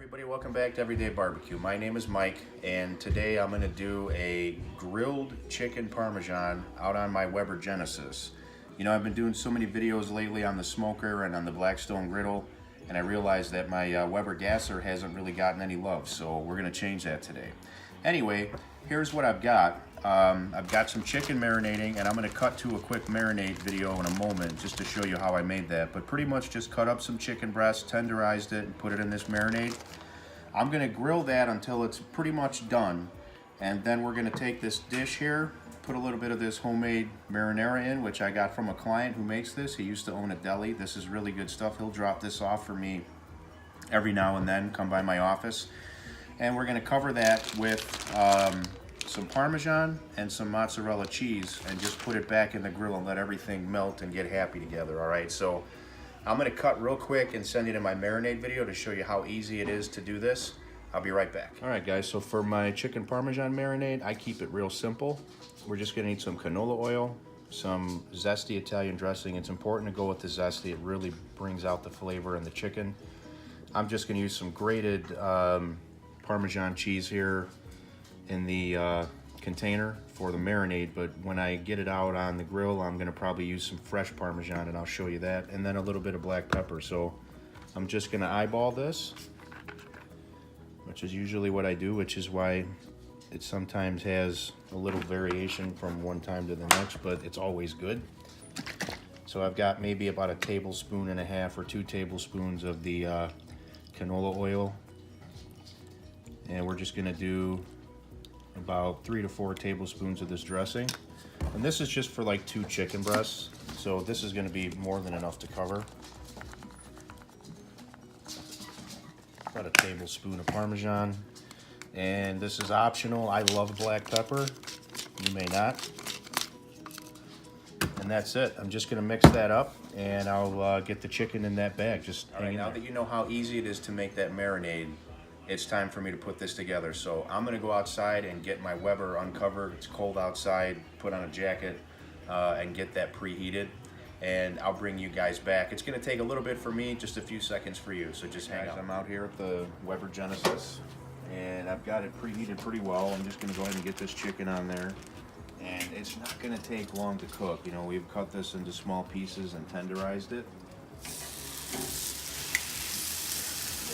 Everybody, welcome back to Everyday Barbecue. My name is Mike, and today I'm going to do a grilled chicken Parmesan out on my Weber Genesis. You know, I've been doing so many videos lately on the smoker and on the Blackstone Griddle, and I realized that my Weber gasser hasn't really gotten any love, so we're going to change that today. Anyway, here's what I've got. I've got some chicken marinating, and I'm going to cut to a quick marinade video in a moment just to show you how I made that. But pretty much just cut up some chicken breast, tenderized it, and put it in this marinade. I'm going to grill that until it's pretty much done, and then we're going to take this dish here, put a little bit of this homemade marinara in, which I got from a client who makes this. He used to own a deli. This is really good stuff. He'll drop this off for me every now and then, come by my office. And we're going to cover that with some Parmesan and some mozzarella cheese and just put it back in the grill and let everything melt and get happy together. All right, so I'm going to cut real quick and send you to my marinade video to show you how easy it is to do this. I'll be right back. All right, guys, so for my chicken Parmesan marinade, I keep it real simple. We're just going to need some canola oil, some ZESTY Italian dressing. It's important to go with the ZESTY. It really brings out the flavor in the chicken. I'm just going to use some grated Parmesan cheese here in the container for the marinade, but when I get it out on the grill, I'm going to probably use some fresh Parmesan, and I'll show you that, and then a little bit of black pepper. So I'm just going to eyeball this, which is usually what I do, which is why it sometimes has a little variation from one time to the next, but it's always good. So I've got maybe about 1.5 tablespoons or 2 tablespoons of the canola oil, and we're just going to do about 3 to 4 tablespoons of this dressing. And this is just for like 2 chicken breasts, so this is going to be more than enough to cover. About 1 tablespoon of Parmesan, and this is optional. I love black pepper, you may not. And that's it. I'm just going to mix that up, and I'll get the chicken in that bag. Just all right, now that you know how easy it is to make that marinade, it's time for me to put this together. So I'm gonna go outside and get my Weber uncovered. It's cold outside, put on a jacket, and get that preheated. And I'll bring you guys back. It's gonna take a little bit for me, just a few seconds for you. So just hang on. I'm out here at the Weber Genesis, and I've got it preheated pretty well. I'm just gonna go ahead and get this chicken on there. And it's not gonna take long to cook. You know, we've cut this into small pieces and tenderized it.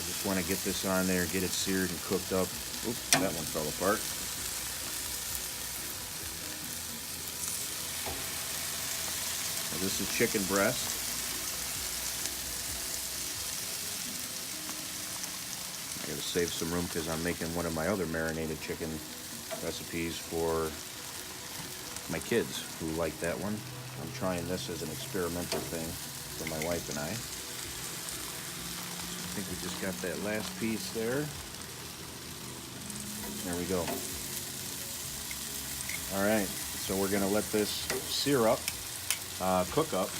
Just want to get this on there, get it seared and cooked up. Oops, that one fell apart. Now this is chicken breast. I gotta save some room because I'm making one of my other marinated chicken recipes for my kids who like that one. I'm trying this as an experimental thing for my wife and I. I think we just got that last piece there. There we go. All right, so we're gonna let this sear up, cook up,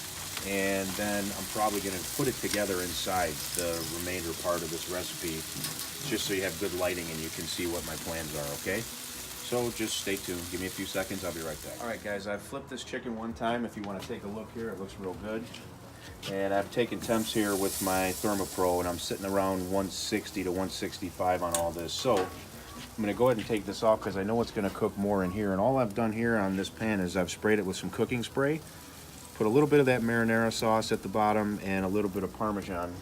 and then I'm probably gonna put it together inside the remainder part of this recipe, just so you have good lighting and you can see what my plans are, okay? So just stay tuned, give me a few seconds, I'll be right back. All right guys, I've flipped this chicken one time. If you wanna take a look here, it looks real good. And I've taken temps here with my ThermoPro, and I'm sitting around 160 to 165 on all this. So I'm going to go ahead and take this off because I know it's going to cook more in here. And all I've done here on this pan is I've sprayed it with some cooking spray, put a little bit of that marinara sauce at the bottom, and a little bit of Parmesan.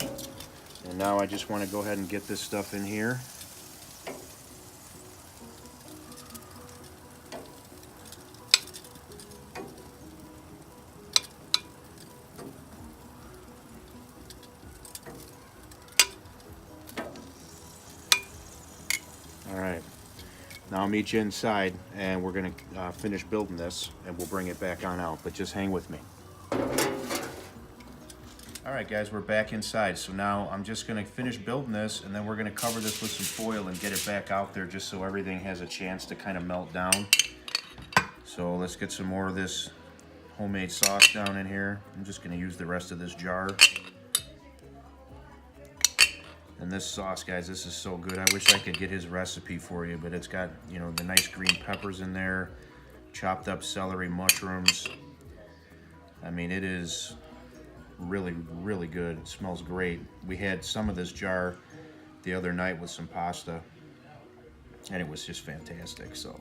And now I just want to go ahead and get this stuff in here. All right, now I'll meet you inside, and we're gonna finish building this, and we'll bring it back on out, but just hang with me. All right guys, we're back inside. So now I'm just gonna finish building this, and then we're gonna cover this with some foil and get it back out there just so everything has a chance to kind of melt down. So let's get some more of this homemade sauce down in here. I'm just gonna use the rest of this jar. And this sauce, guys, this is so good. I wish I could get his recipe for you, but it's got, you know, the nice green peppers in there, chopped up celery, mushrooms. I mean, it is really, really good. It smells great. We had some of this jar the other night with some pasta, and it was just fantastic. So,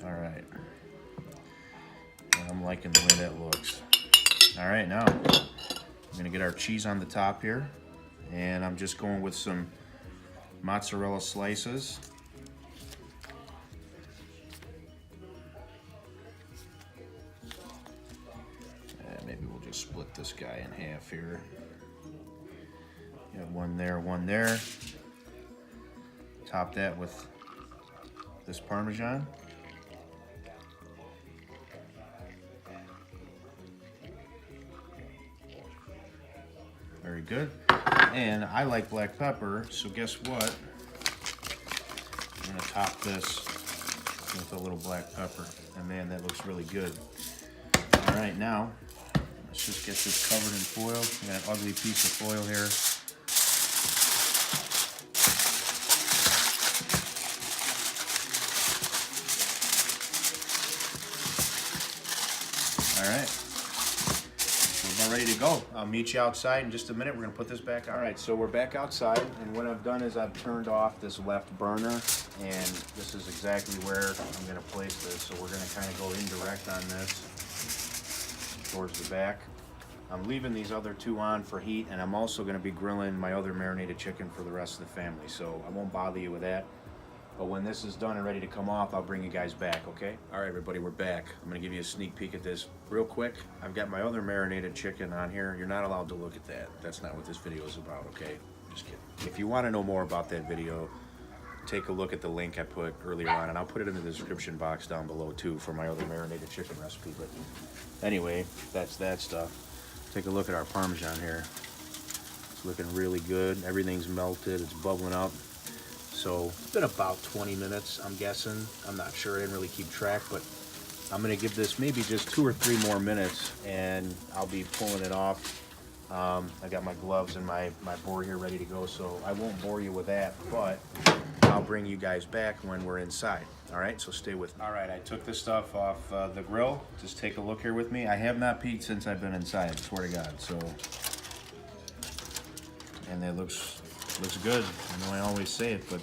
all right, I'm liking the way that looks. All right, now we're gonna get our cheese on the top here, and I'm just going with some mozzarella slices. Maybe we'll just split this guy in half here. You have one there, one there. Top that with this Parmesan. Very good. And I like black pepper, so guess what? I'm gonna top this with a little black pepper. And man, that looks really good. All right, now, let's just get this covered in foil. I got an ugly piece of foil here. All right, we're about ready to go. I'll meet you outside in just a minute. We're gonna put this back on. All right, so we're back outside, and what I've done is I've turned off this left burner, and this is exactly where I'm gonna place this. So we're gonna kind of go indirect on this towards the back. I'm leaving these other two on for heat, and I'm also going to be grilling my other marinated chicken for the rest of the family, so I won't bother you with that. But when this is done and ready to come off, I'll bring you guys back, okay? All right, everybody, we're back. I'm going to give you a sneak peek at this real quick. I've got my other marinated chicken on here. You're not allowed to look at that. That's not what this video is about, okay? Just kidding. If you want to know more about that video, take a look at the link I put earlier on, and I'll put it in the description box down below too for my other marinated chicken recipe. But anyway, that's that stuff. Take a look at our Parmesan here. It's looking really good. Everything's melted. It's bubbling up. So it's been about 20 minutes, I'm guessing. I'm not sure. I didn't really keep track, but I'm going to give this maybe just 2 or 3 more minutes, and I'll be pulling it off. I got my gloves and my board here ready to go, so I won't bore you with that, but I'll bring you guys back when we're inside. All right, so stay with me. All right, I took this stuff off the grill. Just take a look here with me. I have not peeked since I've been inside, I swear to God. So, and it looks good. I know I always say it, but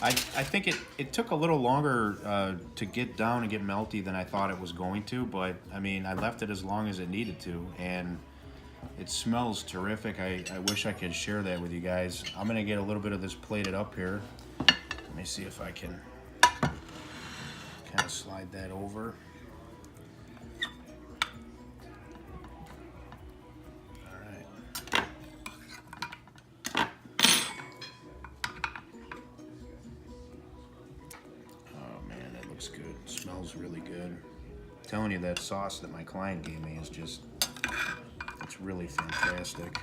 I think it took a little longer to get down and get melty than I thought it was going to, but I mean, I left it as long as it needed to, and it smells terrific. I wish I could share that with you guys. I'm gonna get a little bit of this plated up here. Let me see if I can kind of slide that over. All right. Oh man, that looks good. It smells really good. I'm telling you, that sauce that my client gave me is just, it's really fantastic.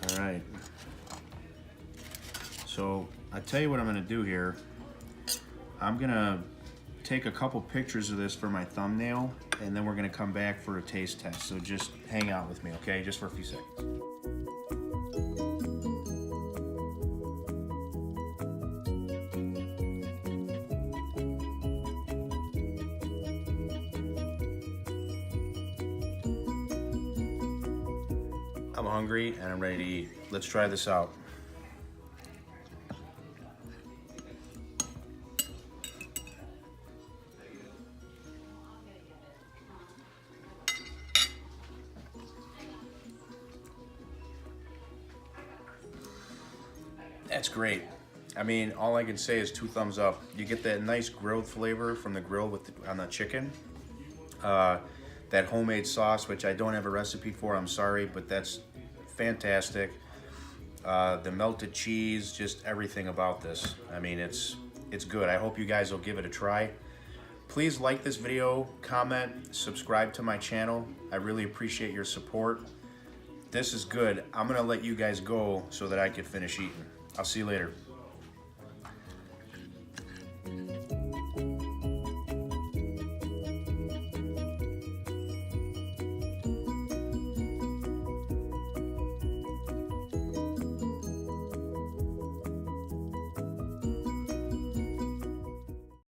All right. So I tell you what I'm gonna do here. I'm gonna take a couple pictures of this for my thumbnail, and then we're gonna come back for a taste test. So just hang out with me, okay? Just for a few seconds. I'm hungry and I'm ready to eat. Let's try this out. That's great. I mean, all I can say is 2 thumbs up. You get that nice grilled flavor from the grill on the chicken. That homemade sauce, which I don't have a recipe for, I'm sorry, but that's fantastic. The melted cheese, just everything about this. I mean, it's good. I hope you guys will give it a try. Please like this video, comment, subscribe to my channel. I really appreciate your support. This is good. I'm gonna let you guys go so that I can finish eating. I'll see you later.